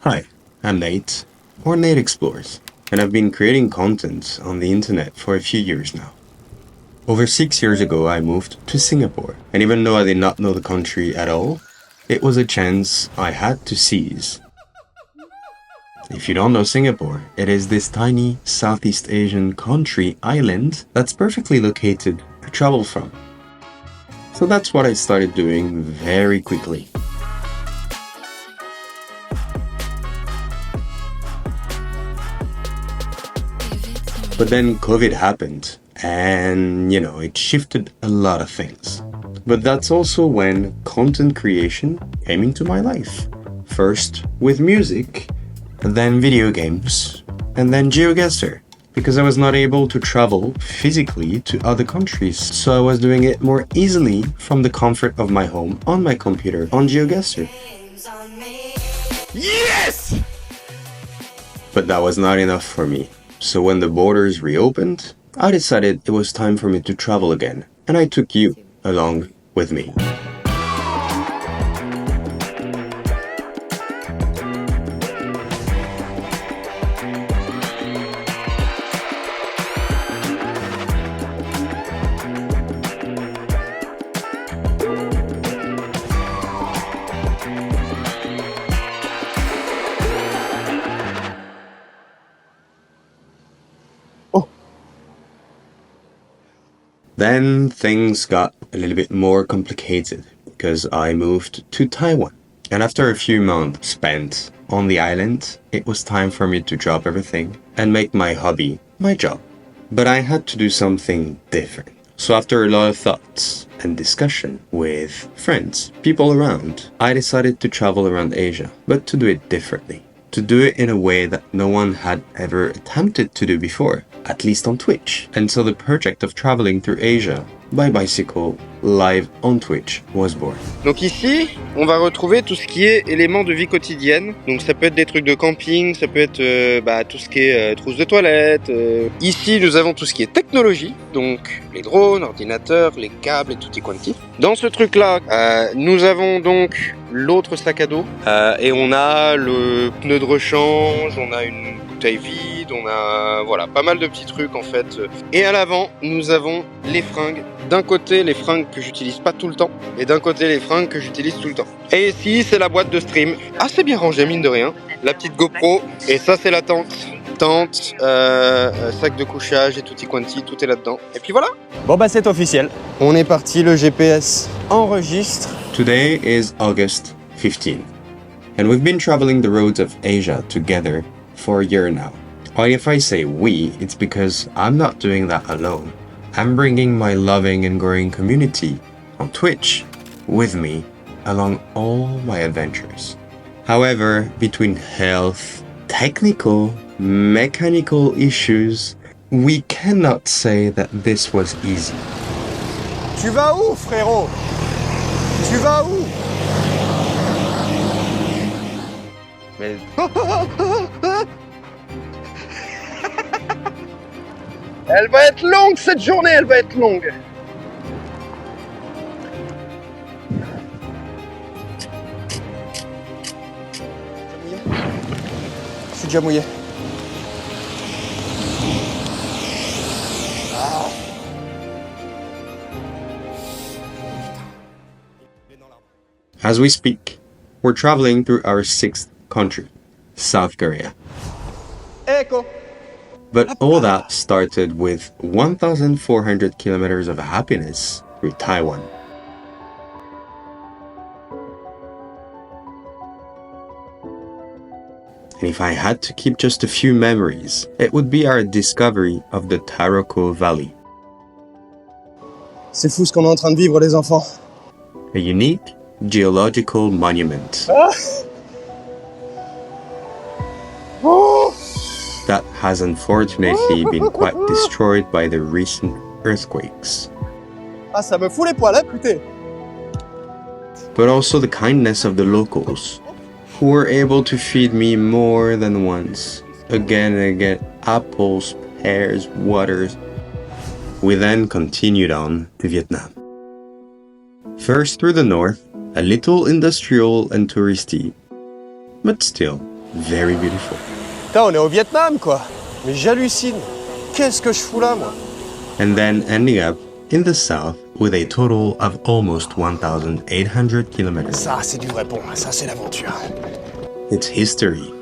Hi, I'm Nate, or Nate Explores, and I've been creating content on the internet for a few years now. Over 6 years ago, I moved to Singapore, and even though I did not know the country at all, it was a chance I had to seize. If you don't know Singapore, it is this tiny Southeast Asian country island that's perfectly located to travel from. So that's what I started doing very quickly. But then COVID happened, and it shifted a lot of things. But that's also when content creation came into my life. First with music, then video games, and then GeoGuessr. Because I was not able to travel physically to other countries, so I was doing it more easily from the comfort of my home on my computer on GeoGuessr. Yes! But that was not enough for me. So when the borders reopened, I decided it was time for me to travel again, and I took you along with me. Then things got a little bit more complicated because I moved to Taiwan. And after a few months spent on the island, it was time for me to drop everything and make my hobby my job. But I had to do something different. So after a lot of thoughts and discussion with friends, people around, I decided to travel around Asia, but to do it differently. To do it in a way that no one had ever attempted to do before, at least on Twitch. And so the project of traveling through Asia by bicycle live on Twitch was born. Donc ici, on va retrouver tout ce qui est éléments de vie quotidienne. Donc ça peut être des trucs de camping, ça peut être tout ce qui est trousse de toilette. Ici, nous avons tout ce qui est technologie, donc les drones, ordinateurs, les câbles et tutti quanti. Dans ce truc-là, nous avons donc l'autre sac à dos et on a le pneu de rechange, on a une bouteille vide, on a pas mal de petits trucs en fait. Et à l'avant, nous avons les fringues. D'un côté, les fringues que j'utilise pas tout le temps, et d'un côté, les fringues que j'utilise tout le temps. Et ici, c'est la boîte de stream, assez bien rangée mine de rien. La petite GoPro, et ça c'est la tente. Tente, sac de couchage et tutti quanti, tout est là-dedans. Et puis voilà. Bon bah c'est officiel. On est parti, le GPS enregistre. Today is August 15th, and we've been traveling the roads of Asia together for a year now. Or if I say we, it's because I'm not doing that alone. I'm bringing my loving and growing community on Twitch with me along all my adventures. However, between health, technical, mechanical issues, we cannot say that this was easy. Tu vas où, frérot? Tu vas où? Mais... Elle va être longue cette journée, elle va être longue. Je suis déjà mouillé. As we speak, we're traveling through our 6th country, South Korea. Echo. But all that started with 1,400 kilometers of happiness through Taiwan. And if I had to keep just a few memories, it would be our discovery of the Taroko Valley. C'est fou ce qu'on est en train de vivre, les enfants. A unique geological monument that has unfortunately been quite destroyed by the recent earthquakes. Ah, ça me fout les poils, écoutez. But also the kindness of the locals, who were able to feed me more than once, again and again, apples, pears, waters. We then continued on to Vietnam. First through the north, a little industrial and touristy, but still very beautiful. Putain, on est au Vietnam, quoi. Mais j'hallucine. Qu'est-ce que je fous là, moi? And then ending up in the south with a total of almost 1,800 kilometers. Ça, c'est du vrai pont. Ça, c'est l'aventure. It's history.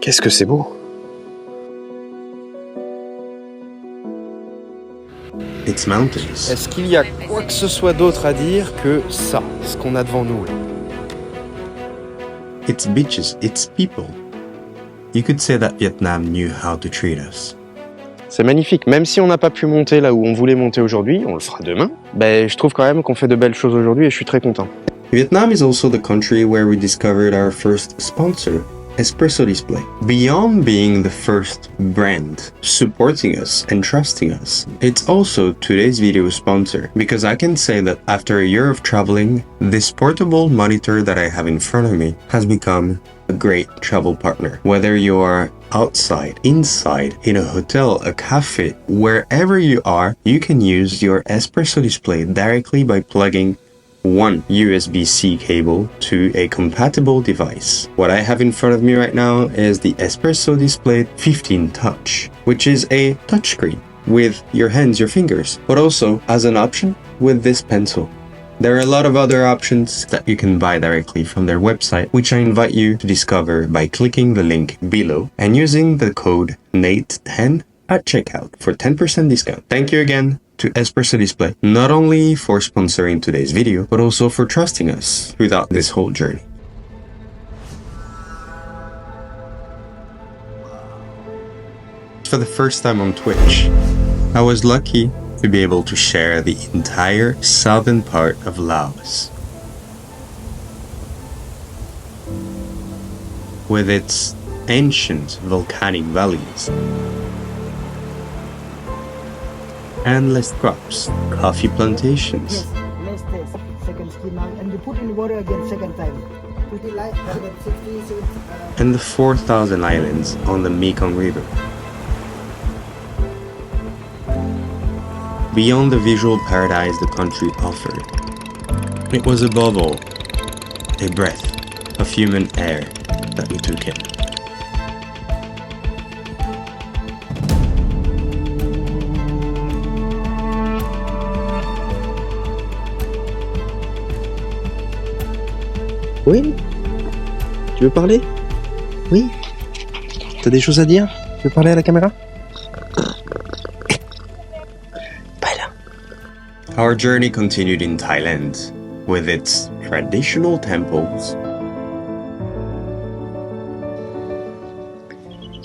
Qu'est-ce que c'est beau. It's mountains. Est-ce qu'il y a quoi que ce soit d'autre à dire que ça, ce qu'on a devant nous là? It's beaches. It's people. You could say that Vietnam knew how to treat us. C'est magnifique. Même si on n'a pas pu monter là où on voulait monter aujourd'hui, on le fera demain. Ben, je trouve quand même qu'on fait de belles choses aujourd'hui et je suis très content. Vietnam is also the country where we discovered our first sponsor, Espresso Display. Beyond being the first brand supporting us and trusting us, it's also today's video sponsor, because I can say that after a year of traveling, this portable monitor that I have in front of me has become a great travel partner. Whether you are outside, inside, in a hotel, a cafe, wherever you are, you can use your Espresso Display directly by plugging one USB-C cable to a compatible device. What I have in front of me right now is the Espresso Display 15 Touch, which is a touchscreen with your hands, your fingers, but also as an option with this pencil. There are a lot of other options that you can buy directly from their website, which I invite you to discover by clicking the link below and using the code NATE10 at checkout for 10% discount. Thank you again to Espresso Display, not only for sponsoring today's video, but also for trusting us throughout this whole journey. For the first time on Twitch, I was lucky to be able to share the entire southern part of Laos, with its ancient volcanic valleys, endless crops, coffee plantations, Yes, let's taste. Second skin now, and you put in water again second time. Put it like 160, 70, and the 4,000 islands on the Mekong River. Beyond the visual paradise the country offered, it was above all a breath of human air that we took in. Oui? Tu veux parler? Oui? T'as des choses à dire? Tu veux parler à la caméra? Our journey continued in Thailand, with its traditional temples,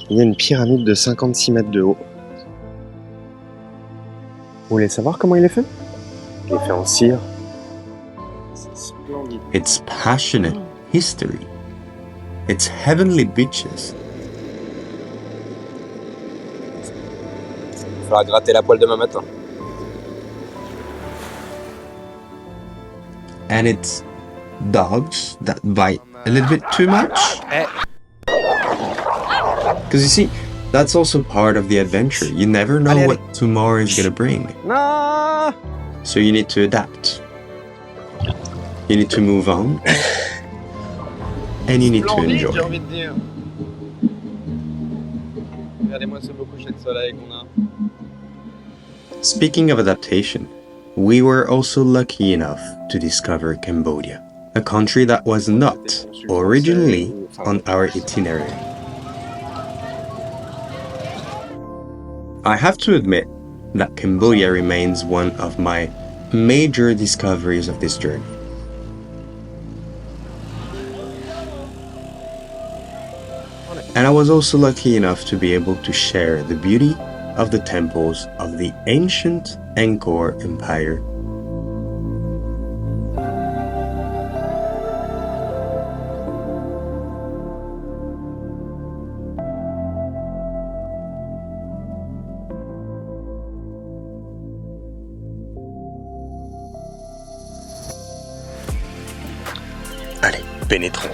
Il y a une pyramide de 56 mètres de haut. Vous voulez savoir comment il est fait? Il est fait en cire. C'est splendide. its passionate history, its heavenly beaches, Il faudra gratter la poêle demain matin. and its dogs that bite a little bit too much. Because you see, that's also part of the adventure. You never know Allez, what tomorrow is gonna bring. Non! So you need to adapt. You need to move on. And you need to J'ai enjoy. envie de dire. Regardez-moi ce beau coucher de soleil qu'on a. Speaking of adaptation, we were also lucky enough to discover Cambodia, a country that was not originally on our itinerary. I have to admit that Cambodia remains one of my major discoveries of this journey. And I was also lucky enough to be able to share the beauty of the temples of the ancient Angkor Empire. Allez, pénétrons.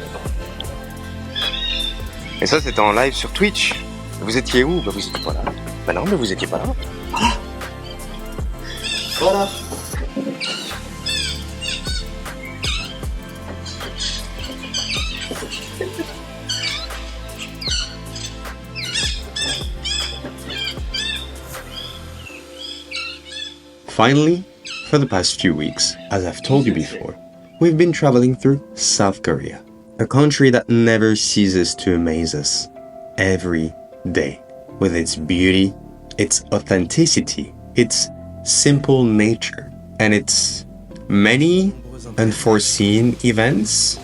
Et ça, c'était en live sur Twitch. Vous étiez où? Bah, vous étiez pas là. Bah non, mais vous étiez pas là. Voilà. Finally, for the past few weeks, as I've told you before, we've been traveling through South Korea, a country that never ceases to amaze us every day with its beauty, its authenticity, its simple nature, and its many unforeseen events.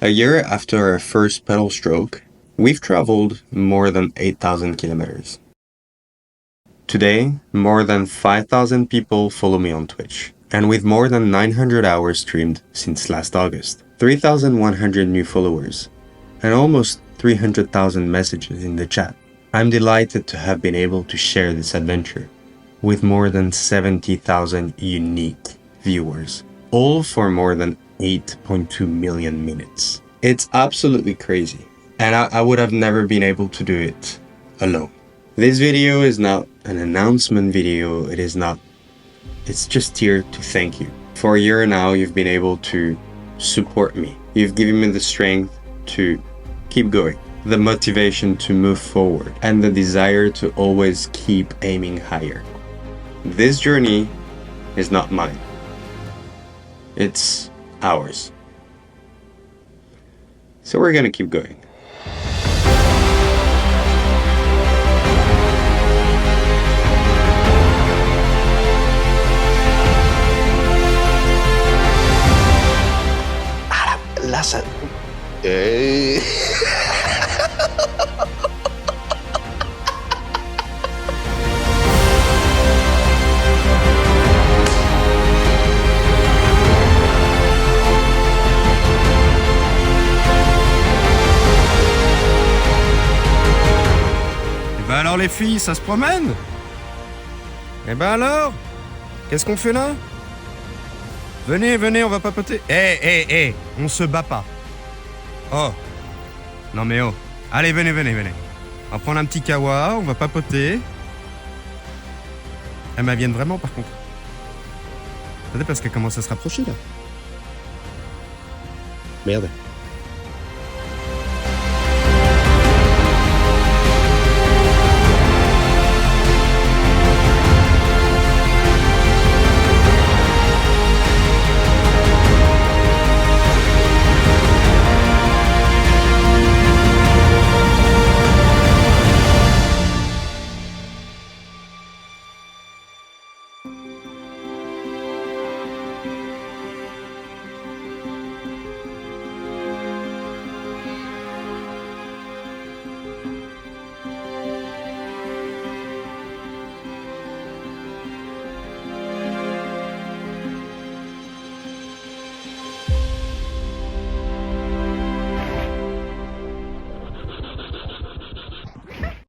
A year after our first pedal stroke, we've traveled more than 8,000 kilometers. Today, more than 5,000 people follow me on Twitch, and with more than 900 hours streamed since last August, 3,100 new followers, and almost 300,000 messages in the chat, I'm delighted to have been able to share this adventure with more than 70,000 unique viewers, all for more than 8.2 million minutes. It's absolutely crazy, and I would have never been able to do it alone. This video is not an announcement video, it's just here to thank you. For a year now, you've been able to support me. You've given me the strength to keep going, the motivation to move forward, and the desire to always keep aiming higher. This journey is not mine. It's ours. So we're gonna keep going. Là, ça... Ben alors les filles, ça se promène? Eh ben alors? Qu'est-ce qu'on fait là? Venez, venez, on va papoter. On se bat pas. Oh. Non mais oh. Allez, venez, venez, venez. On va prendre un petit kawa, on va papoter. Elles m'aviennent vraiment par contre. Peut-être parce qu'elle commence à se rapprocher là. Merde.